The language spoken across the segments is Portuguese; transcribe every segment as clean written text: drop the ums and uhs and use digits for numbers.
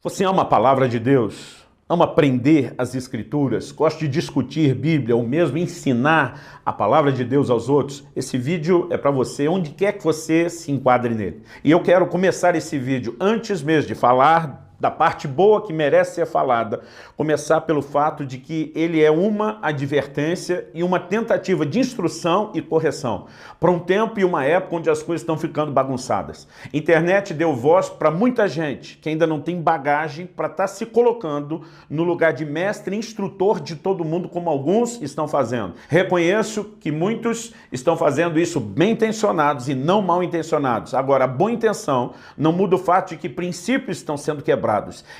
Você ama a palavra de Deus? Ama aprender as Escrituras? Gosta de discutir Bíblia ou mesmo ensinar a palavra de Deus aos outros? Esse vídeo é para você, onde quer que você se enquadre nele. E eu quero começar esse vídeo, antes mesmo de falar da parte boa que merece ser falada, começar pelo fato de que ele é uma advertência e uma tentativa de instrução e correção para um tempo e uma época onde as coisas estão ficando bagunçadas. Internet deu voz para muita gente que ainda não tem bagagem para estar se colocando no lugar de mestre e instrutor de todo mundo, como alguns estão fazendo. Reconheço que muitos estão fazendo isso bem intencionados e não mal intencionados. Agora, a boa intenção não muda o fato de que princípios estão sendo quebrados.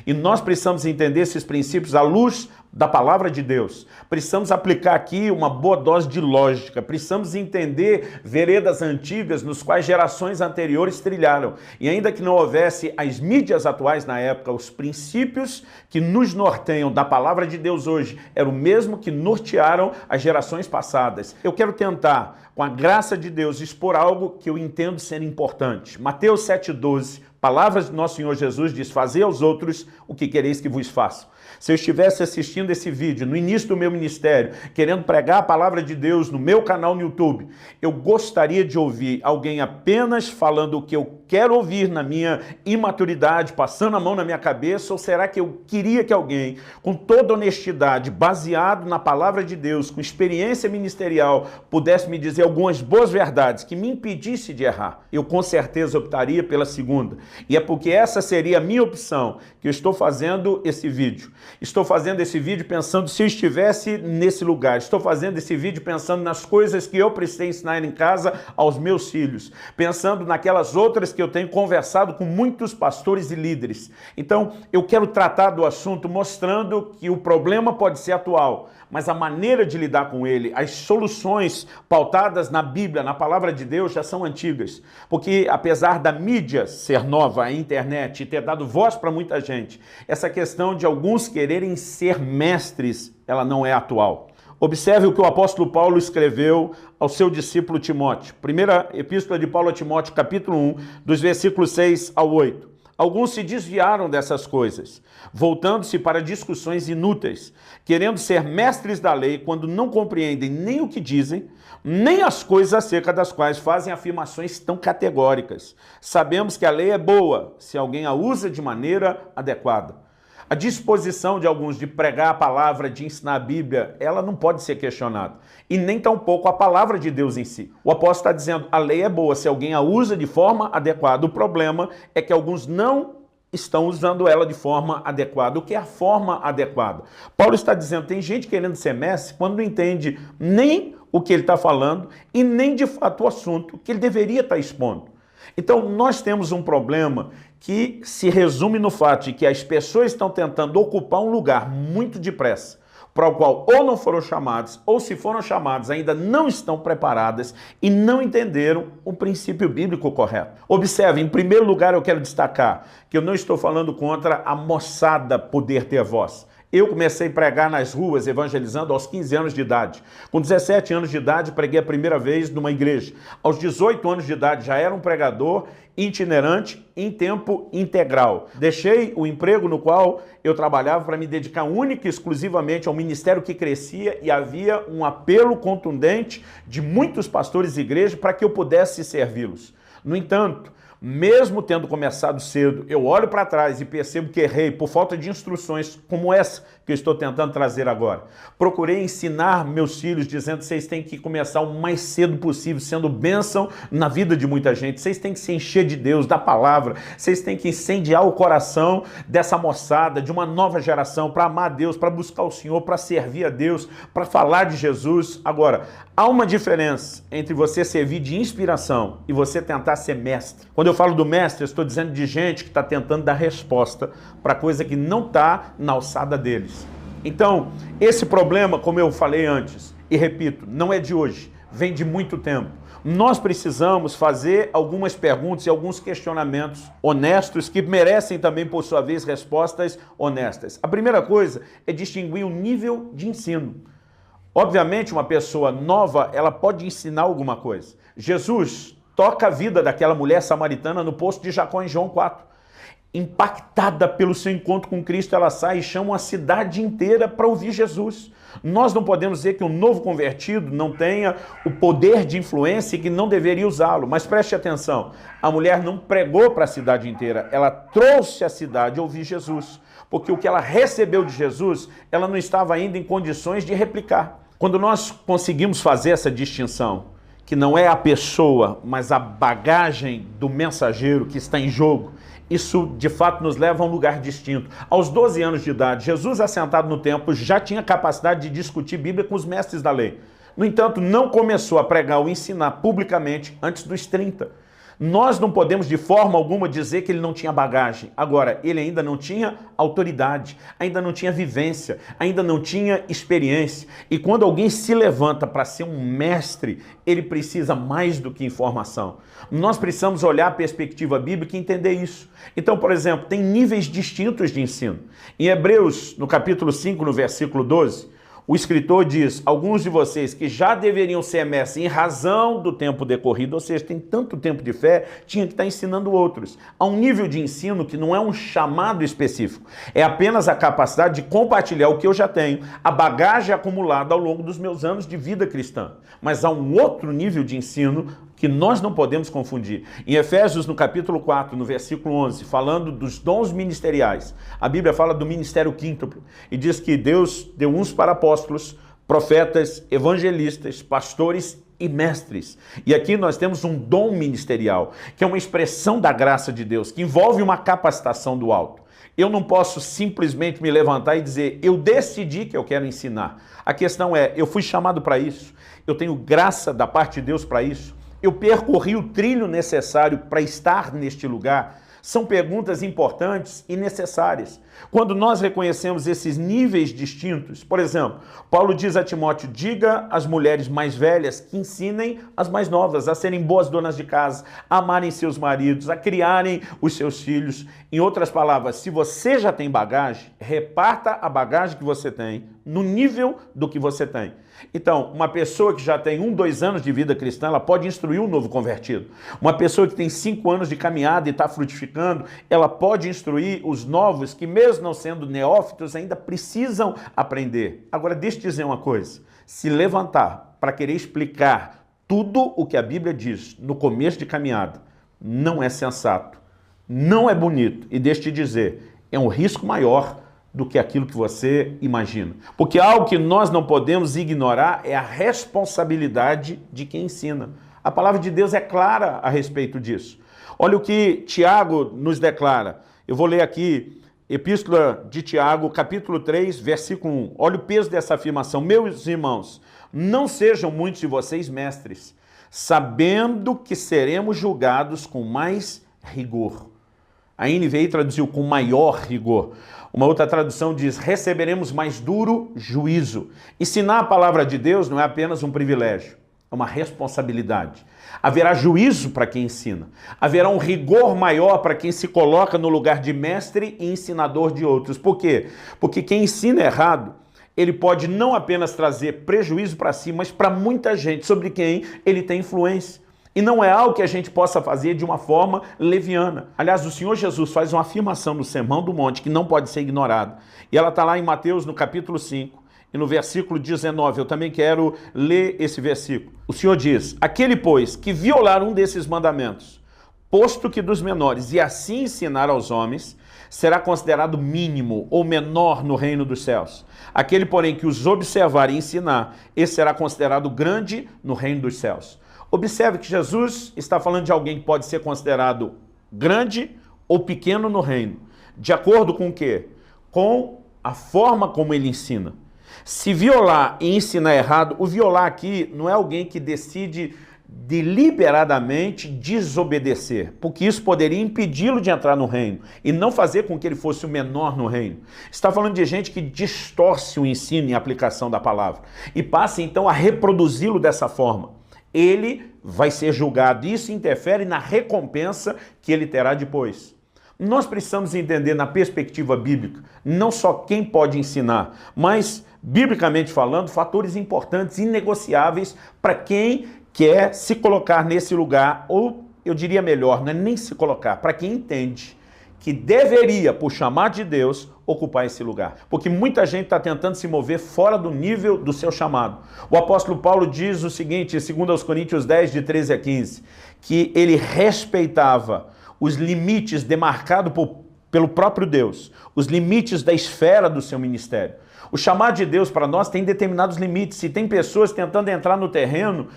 E nós precisamos entender esses princípios à luz da palavra de Deus. Precisamos aplicar aqui uma boa dose de lógica. Precisamos entender veredas antigas nos quais gerações anteriores trilharam. E ainda que não houvesse as mídias atuais na época, os princípios que nos norteiam da palavra de Deus hoje eram o mesmo que nortearam as gerações passadas. Eu quero tentar, com a graça de Deus, expor algo que eu entendo ser importante. Mateus 7,12. Palavras do nosso Senhor Jesus diz: fazei aos outros o que quereis que vos façam. Se eu estivesse assistindo esse vídeo no início do meu ministério, querendo pregar a palavra de Deus no meu canal no YouTube, eu gostaria de ouvir alguém apenas falando o que eu quero ouvir na minha imaturidade, passando a mão na minha cabeça, ou será que eu queria que alguém, com toda honestidade, baseado na palavra de Deus, com experiência ministerial, pudesse me dizer algumas boas verdades que me impedisse de errar? Eu com certeza optaria pela segunda. E é porque essa seria a minha opção que eu estou fazendo esse vídeo. Estou fazendo esse vídeo pensando se eu estivesse nesse lugar. Estou fazendo esse vídeo pensando nas coisas que eu precisei ensinar em casa aos meus filhos. Pensando naquelas outras que eu tenho conversado com muitos pastores e líderes. Então, eu quero tratar do assunto mostrando que o problema pode ser atual, mas a maneira de lidar com ele, as soluções pautadas na Bíblia, na palavra de Deus, já são antigas. Porque apesar da mídia ser nova, a internet, e ter dado voz para muita gente, essa questão de alguns quererem ser mestres, ela não é atual. Observe o que o apóstolo Paulo escreveu ao seu discípulo Timóteo. Primeira epístola de Paulo a Timóteo, capítulo 1, dos versículos 6 ao 8. Alguns se desviaram dessas coisas, voltando-se para discussões inúteis, querendo ser mestres da lei quando não compreendem nem o que dizem, nem as coisas acerca das quais fazem afirmações tão categóricas. Sabemos que a lei é boa, se alguém a usa de maneira adequada. A disposição de alguns de pregar a palavra, de ensinar a Bíblia, ela não pode ser questionada. E nem tampouco a palavra de Deus em si. O apóstolo está dizendo, a lei é boa se alguém a usa de forma adequada. O problema é que alguns não estão usando ela de forma adequada. O que é a forma adequada? Paulo está dizendo, tem gente querendo ser mestre quando não entende nem o que ele está falando e nem de fato o assunto que ele deveria estar expondo. Então, nós temos um problema que se resume no fato de que as pessoas estão tentando ocupar um lugar muito depressa, para o qual ou não foram chamados, ou se foram chamados ainda não estão preparadas e não entenderam o princípio bíblico correto. Observe, em primeiro lugar eu quero destacar que eu não estou falando contra a moçada poder ter voz. Eu comecei a pregar nas ruas, evangelizando aos 15 anos de idade. Com 17 anos de idade, preguei a primeira vez numa igreja. Aos 18 anos de idade, já era um pregador itinerante em tempo integral. Deixei o emprego no qual eu trabalhava para me dedicar única e exclusivamente ao ministério que crescia e havia um apelo contundente de muitos pastores e igrejas para que eu pudesse servi-los. No entanto, mesmo tendo começado cedo, eu olho para trás e percebo que errei por falta de instruções como essa que eu estou tentando trazer agora. Procurei ensinar meus filhos dizendo que vocês têm que começar o mais cedo possível, sendo bênção na vida de muita gente. Vocês têm que se encher de Deus, da palavra. Vocês têm que incendiar o coração dessa moçada, de uma nova geração, para amar a Deus, para buscar o Senhor, para servir a Deus, para falar de Jesus. Agora, há uma diferença entre você servir de inspiração e você tentar ser mestre. Quando eu falo do mestre, eu estou dizendo de gente que está tentando dar resposta para coisa que não está na alçada deles. Então, esse problema, como eu falei antes, e repito, não é de hoje, vem de muito tempo. Nós precisamos fazer algumas perguntas e alguns questionamentos honestos que merecem também, por sua vez, respostas honestas. A primeira coisa é distinguir o nível de ensino. Obviamente, uma pessoa nova, ela pode ensinar alguma coisa. Jesus toca a vida daquela mulher samaritana no poço de Jacó em João 4. impactada pelo seu encontro com Cristo, ela sai e chama a cidade inteira para ouvir Jesus. Nós não podemos dizer que um novo convertido não tenha o poder de influência e que não deveria usá-lo, mas preste atenção, a mulher não pregou para a cidade inteira, ela trouxe a cidade a ouvir Jesus, porque o que ela recebeu de Jesus, ela não estava ainda em condições de replicar. Quando nós conseguimos fazer essa distinção, que não é a pessoa, mas a bagagem do mensageiro que está em jogo, isso de fato nos leva a um lugar distinto. Aos 12 anos de idade, Jesus, assentado no templo, já tinha capacidade de discutir Bíblia com os mestres da lei. No entanto, não começou a pregar ou ensinar publicamente antes dos 30. Nós não podemos de forma alguma dizer que ele não tinha bagagem. Agora, ele ainda não tinha autoridade, ainda não tinha vivência, ainda não tinha experiência. E quando alguém se levanta para ser um mestre, ele precisa mais do que informação. Nós precisamos olhar a perspectiva bíblica e entender isso. Então, por exemplo, tem níveis distintos de ensino. Em Hebreus, no capítulo 5, no versículo 12, o escritor diz, alguns de vocês que já deveriam ser mestres em razão do tempo decorrido, ou seja, tem tanto tempo de fé, tinha que estar ensinando outros. Há um nível de ensino que não é um chamado específico, é apenas a capacidade de compartilhar o que eu já tenho, a bagagem acumulada ao longo dos meus anos de vida cristã. Mas há um outro nível de ensino que nós não podemos confundir. Em Efésios, no capítulo 4, no versículo 11, falando dos dons ministeriais, a Bíblia fala do ministério quíntuplo e diz que Deus deu uns para apóstolos, profetas, evangelistas, pastores e mestres. E aqui nós temos um dom ministerial, que é uma expressão da graça de Deus, que envolve uma capacitação do alto. Eu não posso simplesmente me levantar e dizer, eu decidi que eu quero ensinar. A questão é, eu fui chamado para isso, eu tenho graça da parte de Deus para isso, eu percorri o trilho necessário para estar neste lugar? São perguntas importantes e necessárias. Quando nós reconhecemos esses níveis distintos, por exemplo, Paulo diz a Timóteo, diga às mulheres mais velhas que ensinem as mais novas a serem boas donas de casa, a amarem seus maridos, a criarem os seus filhos. Em outras palavras, se você já tem bagagem, reparta a bagagem que você tem no nível do que você tem. Então, uma pessoa que já tem 1, 2 anos de vida cristã, ela pode instruir um novo convertido. Uma pessoa que tem 5 anos de caminhada e está frutificando, ela pode instruir os novos que, mesmo não sendo neófitos, ainda precisam aprender. Agora, deixa eu dizer uma coisa. Se levantar para querer explicar tudo o que a Bíblia diz no começo de caminhada, não é sensato, não é bonito. E deixa eu te dizer, é um risco maior do que aquilo que você imagina. Porque algo que nós não podemos ignorar é a responsabilidade de quem ensina. A palavra de Deus é clara a respeito disso. Olha o que Tiago nos declara. Eu vou ler aqui, Epístola de Tiago, capítulo 3, versículo 1. Olha o peso dessa afirmação. Meus irmãos, não sejam muitos de vocês mestres, sabendo que seremos julgados com mais rigor. A NVI traduziu com maior rigor. Uma outra tradução diz, receberemos mais duro juízo. Ensinar a palavra de Deus não é apenas um privilégio, é uma responsabilidade. Haverá juízo para quem ensina. Haverá um rigor maior para quem se coloca no lugar de mestre e ensinador de outros. Por quê? Porque quem ensina errado, ele pode não apenas trazer prejuízo para si, mas para muita gente sobre quem ele tem influência. E não é algo que a gente possa fazer de uma forma leviana. Aliás, o Senhor Jesus faz uma afirmação no Sermão do Monte que não pode ser ignorada. E ela está lá em Mateus, no capítulo 5, e no versículo 19. Eu também quero ler esse versículo. O Senhor diz, aquele, pois, que violar um desses mandamentos, posto que dos menores, e assim ensinar aos homens, será considerado mínimo ou menor no reino dos céus. Aquele, porém, que os observar e ensinar, esse será considerado grande no reino dos céus. Observe que Jesus está falando de alguém que pode ser considerado grande ou pequeno no reino. De acordo com o quê? Com a forma como ele ensina. Se violar e ensinar errado, o violar aqui não é alguém que decide deliberadamente desobedecer, porque isso poderia impedi-lo de entrar no reino e não fazer com que ele fosse o menor no reino. Está falando de gente que distorce o ensino e a aplicação da palavra e passa então a reproduzi-lo dessa forma. Ele vai ser julgado. Isso interfere na recompensa que ele terá depois. Nós precisamos entender na perspectiva bíblica, não só quem pode ensinar, mas, biblicamente falando, fatores importantes, inegociáveis para quem quer se colocar nesse lugar, ou eu diria melhor, não é nem se colocar, para quem entende que deveria, por chamado de Deus, ocupar esse lugar. Porque muita gente está tentando se mover fora do nível do seu chamado. O apóstolo Paulo diz o seguinte, segundo aos Coríntios 10, de 13 a 15, que ele respeitava os limites demarcados pelo próprio Deus, os limites da esfera do seu ministério. O chamado de Deus para nós tem determinados limites, e tem pessoas tentando entrar no terreno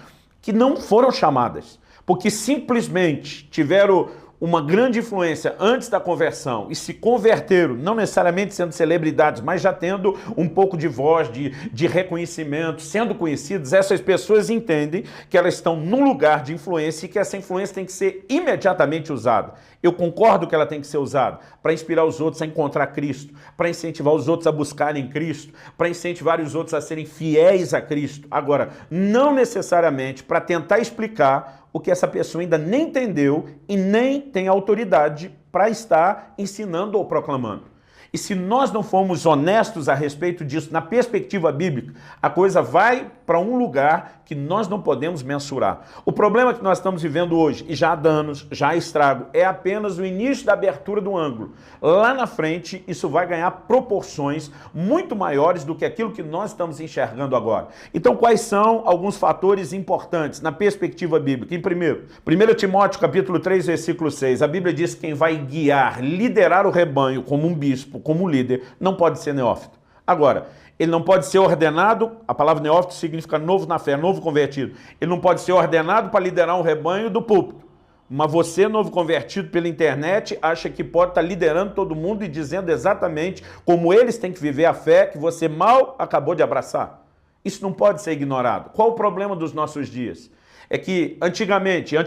que não foram chamadas, porque simplesmente tiveram uma grande influência antes da conversão e se converteram, não necessariamente sendo celebridades, mas já tendo um pouco de voz, de reconhecimento, sendo conhecidas. Essas pessoas entendem que elas estão num lugar de influência e que essa influência tem que ser imediatamente usada. Eu concordo que ela tem que ser usada para inspirar os outros a encontrar Cristo, para incentivar os outros a buscarem Cristo, para incentivar os outros a serem fiéis a Cristo. Agora, não necessariamente para tentar explicar o que essa pessoa ainda nem entendeu e nem tem autoridade para estar ensinando ou proclamando. E se nós não formos honestos a respeito disso, na perspectiva bíblica, a coisa vai para um lugar que nós não podemos mensurar. O problema que nós estamos vivendo hoje, e já há danos, já há estrago, é apenas o início da abertura do ângulo. Lá na frente, isso vai ganhar proporções muito maiores do que aquilo que nós estamos enxergando agora. Então, quais são alguns fatores importantes na perspectiva bíblica? Em primeiro, 1 Timóteo capítulo 3, versículo 6, a Bíblia diz que quem vai guiar, liderar o rebanho como um bispo, como líder, não pode ser neófito. Agora, ele não pode ser ordenado, a palavra neófito significa novo na fé, novo convertido. Ele não pode ser ordenado para liderar um rebanho do púlpito. Mas você, novo convertido pela internet, acha que pode estar liderando todo mundo e dizendo exatamente como eles têm que viver a fé que você mal acabou de abraçar. Isso não pode ser ignorado. Qual o problema dos nossos dias? É que antigamente eu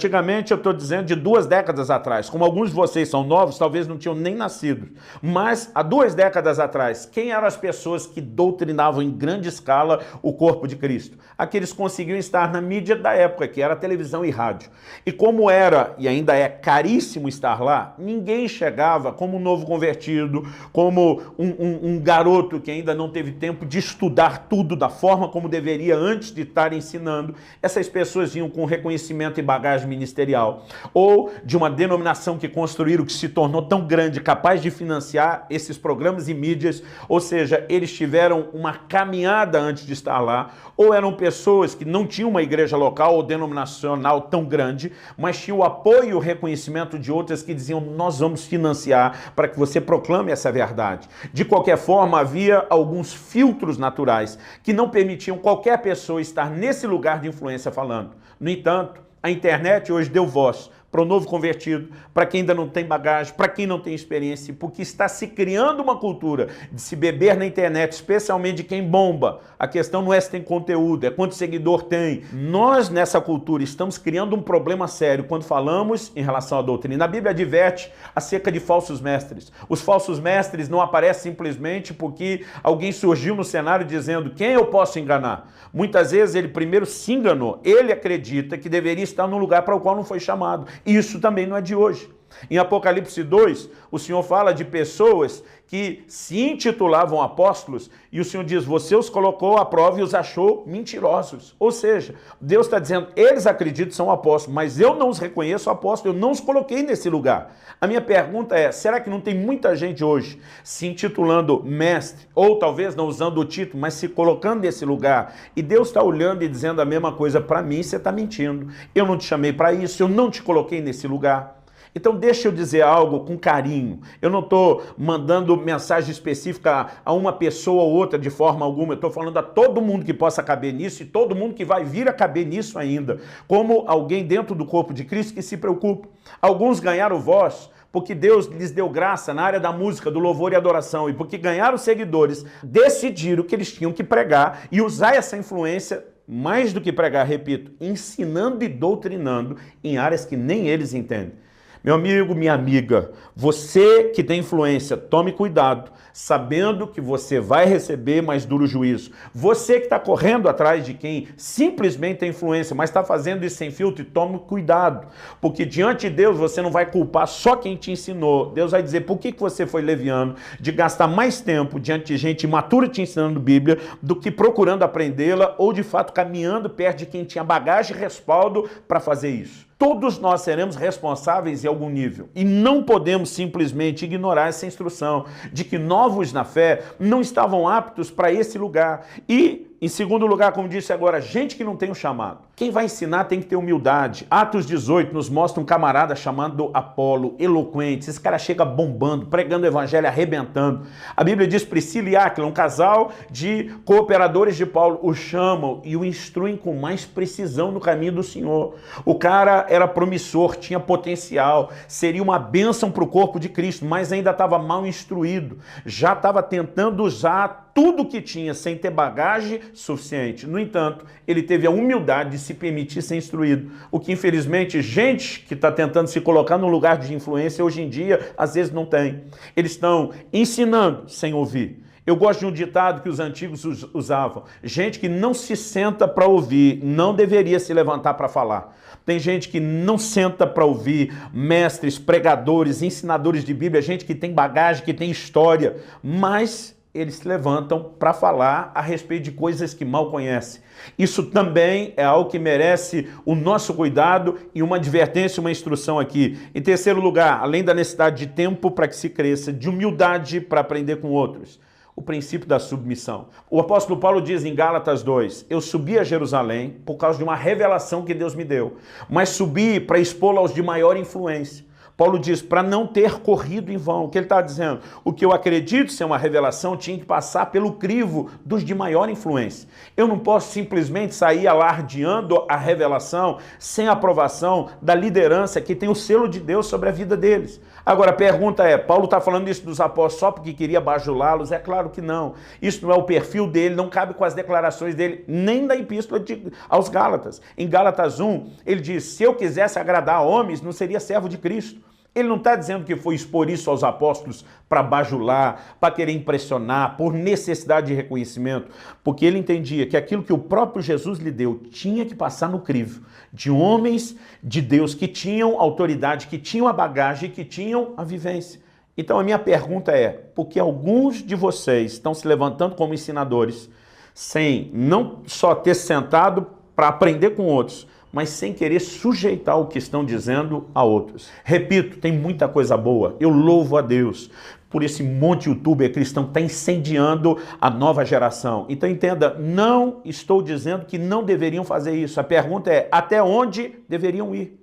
estou dizendo de 2 décadas atrás, como alguns de vocês são novos, talvez não tinham nem nascido, mas há 2 décadas atrás, quem eram as pessoas que doutrinavam em grande escala o corpo de Cristo? Aqueles que conseguiam estar na mídia da época, que era televisão e rádio. E como era, e ainda é caríssimo estar lá, ninguém chegava como um novo convertido, como um garoto que ainda não teve tempo de estudar tudo da forma como deveria antes de estar ensinando. Essas pessoas vinham com reconhecimento e bagagem ministerial, ou de uma denominação que construíram, que se tornou tão grande, capaz de financiar esses programas e mídias, ou seja, eles tiveram uma caminhada antes de estar lá, ou eram pessoas que não tinham uma igreja local ou denominacional tão grande, mas tinham o apoio e o reconhecimento de outras que diziam, nós vamos financiar para que você proclame essa verdade. De qualquer forma, havia alguns filtros naturais que não permitiam qualquer pessoa estar nesse lugar de influência falando. No entanto, a internet hoje deu voz para o novo convertido, para quem ainda não tem bagagem, para quem não tem experiência, porque está se criando uma cultura de se beber na internet, especialmente de quem bomba. A questão não é se tem conteúdo, é quanto seguidor tem. Nós, nessa cultura, estamos criando um problema sério quando falamos em relação à doutrina. A Bíblia adverte acerca de falsos mestres. Os falsos mestres não aparecem simplesmente porque alguém surgiu no cenário dizendo quem eu posso enganar. Muitas vezes ele primeiro se enganou. Ele acredita que deveria estar num lugar para o qual não foi chamado. Isso também não é de hoje. Em Apocalipse 2, o Senhor fala de pessoas que se intitulavam apóstolos e o Senhor diz, você os colocou à prova e os achou mentirosos. Ou seja, Deus está dizendo, eles acreditam que são apóstolos, mas eu não os reconheço apóstolos, eu não os coloquei nesse lugar. A minha pergunta é, será que não tem muita gente hoje se intitulando mestre, ou talvez não usando o título, mas se colocando nesse lugar, e Deus está olhando e dizendo a mesma coisa para mim, você está mentindo. Eu não te chamei para isso, eu não te coloquei nesse lugar. Então deixa eu dizer algo com carinho. Eu não estou mandando mensagem específica a uma pessoa ou outra de forma alguma. Eu estou falando a todo mundo que possa caber nisso e todo mundo que vai vir a caber nisso ainda. Como alguém dentro do corpo de Cristo que se preocupa. Alguns ganharam voz porque Deus lhes deu graça na área da música, do louvor e adoração. E porque ganharam seguidores, decidiram que eles tinham que pregar e usar essa influência, mais do que pregar, repito, ensinando e doutrinando em áreas que nem eles entendem. Meu amigo, minha amiga, você que tem influência, tome cuidado, sabendo que você vai receber mais duro juízo. Você que está correndo atrás de quem simplesmente tem influência, mas está fazendo isso sem filtro, tome cuidado, porque diante de Deus você não vai culpar só quem te ensinou. Deus vai dizer por que você foi leviano de gastar mais tempo diante de gente imatura te ensinando Bíblia do que procurando aprendê-la ou de fato caminhando perto de quem tinha bagagem e respaldo para fazer isso. Todos nós seremos responsáveis em algum nível e não podemos simplesmente ignorar essa instrução de que novos na fé não estavam aptos para esse lugar. E, em segundo lugar, como disse agora, gente que não tem o chamado. Quem vai ensinar tem que ter humildade. Atos 18 nos mostra um camarada chamado Apolo, eloquente. Esse cara chega bombando, pregando o evangelho, arrebentando. A Bíblia diz Priscila e Áquila, um casal de cooperadores de Paulo, o chamam e o instruem com mais precisão no caminho do Senhor. O cara era promissor, tinha potencial, seria uma bênção para o corpo de Cristo, mas ainda estava mal instruído. Já estava tentando usar tudo que tinha sem ter bagagem suficiente. No entanto, ele teve a humildade de se permitir ser instruído. O que, infelizmente, gente que está tentando se colocar no lugar de influência hoje em dia, às vezes não tem. Eles estão ensinando sem ouvir. Eu gosto de um ditado que os antigos usavam. Gente que não se senta para ouvir, não deveria se levantar para falar. Tem gente que não senta para ouvir, mestres, pregadores, ensinadores de Bíblia, gente que tem bagagem, que tem história, mas eles se levantam para falar a respeito de coisas que mal conhecem. Isso também é algo que merece o nosso cuidado e uma advertência, uma instrução aqui. Em terceiro lugar, além da necessidade de tempo para que se cresça, de humildade para aprender com outros, o princípio da submissão. O apóstolo Paulo diz em Gálatas 2, eu subi a Jerusalém por causa de uma revelação que Deus me deu, mas subi para expô-la aos de maior influência. Paulo diz, para não ter corrido em vão. O que ele está dizendo? O que eu acredito ser uma revelação tinha que passar pelo crivo dos de maior influência. Eu não posso simplesmente sair alardeando a revelação sem a aprovação da liderança que tem o selo de Deus sobre a vida deles. Agora, a pergunta é, Paulo está falando isso dos apóstolos só porque queria bajulá-los? É claro que não. Isso não é o perfil dele, não cabe com as declarações dele, nem da epístola aos Gálatas. Em Gálatas 1, ele diz, se eu quisesse agradar a homens, não seria servo de Cristo. Ele não está dizendo que foi expor isso aos apóstolos para bajular, para querer impressionar, por necessidade de reconhecimento, porque ele entendia que aquilo que o próprio Jesus lhe deu tinha que passar no crivo de homens de Deus que tinham autoridade, que tinham a bagagem, que tinham a vivência. Então a minha pergunta é, por que alguns de vocês estão se levantando como ensinadores, sem não só ter sentado para aprender com outros, mas sem querer sujeitar o que estão dizendo a outros? Repito, tem muita coisa boa. Eu louvo a Deus por esse monte de youtuber cristão que está incendiando a nova geração. Então entenda, não estou dizendo que não deveriam fazer isso. A pergunta é, até onde deveriam ir?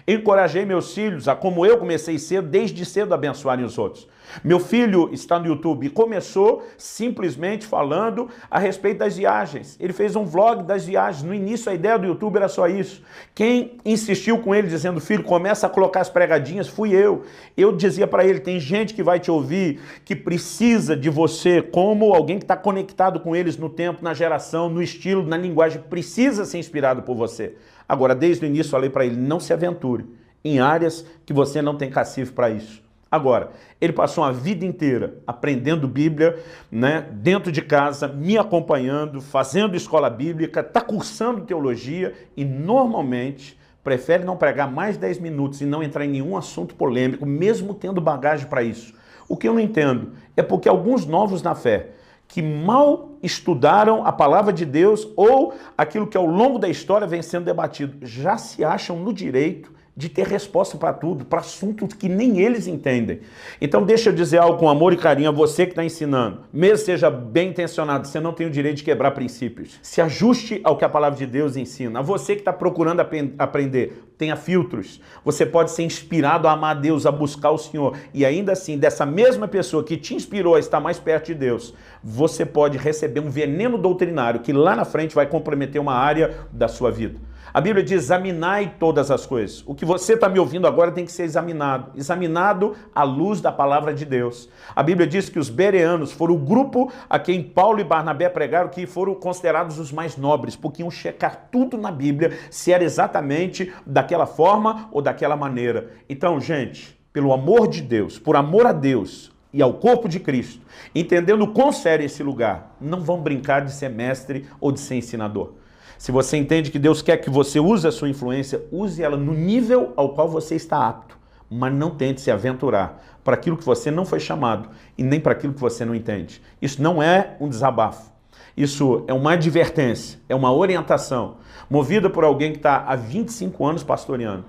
Encorajei meus filhos a, como eu comecei cedo, desde cedo, abençoarem os outros. Meu filho está no YouTube e começou simplesmente falando a respeito das viagens. Ele fez um vlog das viagens. No início a ideia do YouTube era só isso. Quem insistiu com ele dizendo, filho, começa a colocar as pregadinhas, fui eu. Eu dizia para ele, tem gente que vai te ouvir, que precisa de você, como alguém que está conectado com eles no tempo, na geração, no estilo, na linguagem, precisa ser inspirado por você. Agora, desde o início eu falei para ele, não se aventure em áreas que você não tem cacife para isso. Agora, ele passou a vida inteira aprendendo Bíblia, né, dentro de casa, me acompanhando, fazendo escola bíblica, está cursando teologia e normalmente prefere não pregar mais 10 minutos e não entrar em nenhum assunto polêmico, mesmo tendo bagagem para isso. O que eu não entendo é porque alguns novos na fé, que mal estudaram a palavra de Deus ou aquilo que ao longo da história vem sendo debatido, já se acham no direito de ter resposta para tudo, para assuntos que nem eles entendem. Então deixa eu dizer algo com amor e carinho a você que está ensinando. Mesmo seja bem intencionado, você não tem o direito de quebrar princípios. Se ajuste ao que a palavra de Deus ensina. A você que está procurando aprender, tenha filtros. Você pode ser inspirado a amar a Deus, a buscar o Senhor. E ainda assim, dessa mesma pessoa que te inspirou a estar mais perto de Deus, você pode receber um veneno doutrinário que lá na frente vai comprometer uma área da sua vida. A Bíblia diz, examinai todas as coisas. O que você está me ouvindo agora tem que ser examinado. Examinado à luz da palavra de Deus. A Bíblia diz que os bereanos foram o grupo a quem Paulo e Barnabé pregaram que foram considerados os mais nobres, porque iam checar tudo na Bíblia se era exatamente daquela forma ou daquela maneira. Então, gente, pelo amor de Deus, por amor a Deus e ao corpo de Cristo, entendendo o quão sério é esse lugar, não vão brincar de ser mestre ou de ser ensinador. Se você entende que Deus quer que você use a sua influência, use ela no nível ao qual você está apto, mas não tente se aventurar para aquilo que você não foi chamado e nem para aquilo que você não entende. Isso não é um desabafo. Isso é uma advertência, é uma orientação, movida por alguém que está há 25 anos pastoreando,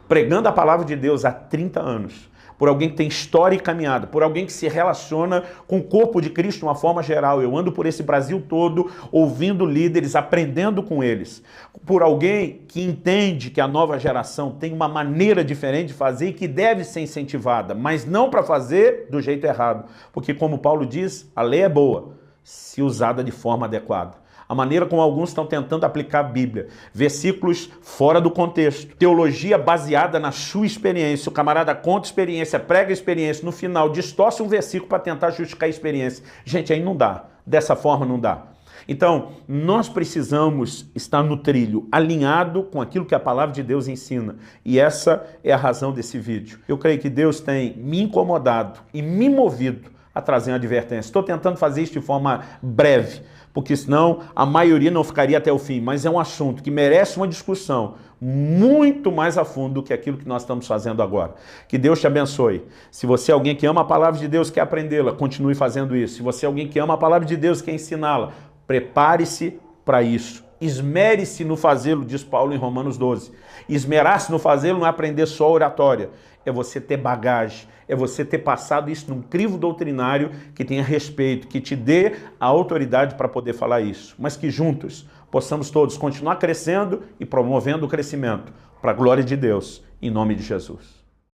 pregando a palavra de Deus há 30 anos, por alguém que tem história e caminhada, por alguém que se relaciona com o corpo de Cristo de uma forma geral. Eu ando por esse Brasil todo, ouvindo líderes, aprendendo com eles. Por alguém que entende que a nova geração tem uma maneira diferente de fazer e que deve ser incentivada, mas não para fazer do jeito errado. Porque, como Paulo diz, a lei é boa, se usada de forma adequada. A maneira como alguns estão tentando aplicar a Bíblia, versículos fora do contexto, teologia baseada na sua experiência, o camarada conta experiência, prega experiência, no final distorce um versículo para tentar justificar a experiência. Gente, aí não dá, dessa forma não dá. Então, nós precisamos estar no trilho, alinhado com aquilo que a palavra de Deus ensina. E essa é a razão desse vídeo. Eu creio que Deus tem me incomodado e me movido a trazer uma advertência. Estou tentando fazer isso de forma breve, porque senão a maioria não ficaria até o fim, mas é um assunto que merece uma discussão muito mais a fundo do que aquilo que nós estamos fazendo agora. Que Deus te abençoe. Se você é alguém que ama a palavra de Deus, quer aprendê-la, continue fazendo isso. Se você é alguém que ama a palavra de Deus, quer ensiná-la, prepare-se para isso. Esmere-se no fazê-lo, diz Paulo em Romanos 12. Esmerar-se no fazê-lo não é aprender só oratória, é você ter bagagem, é você ter passado isso num crivo doutrinário que tenha respeito, que te dê a autoridade para poder falar isso. Mas que juntos possamos todos continuar crescendo e promovendo o crescimento para a glória de Deus, em nome de Jesus.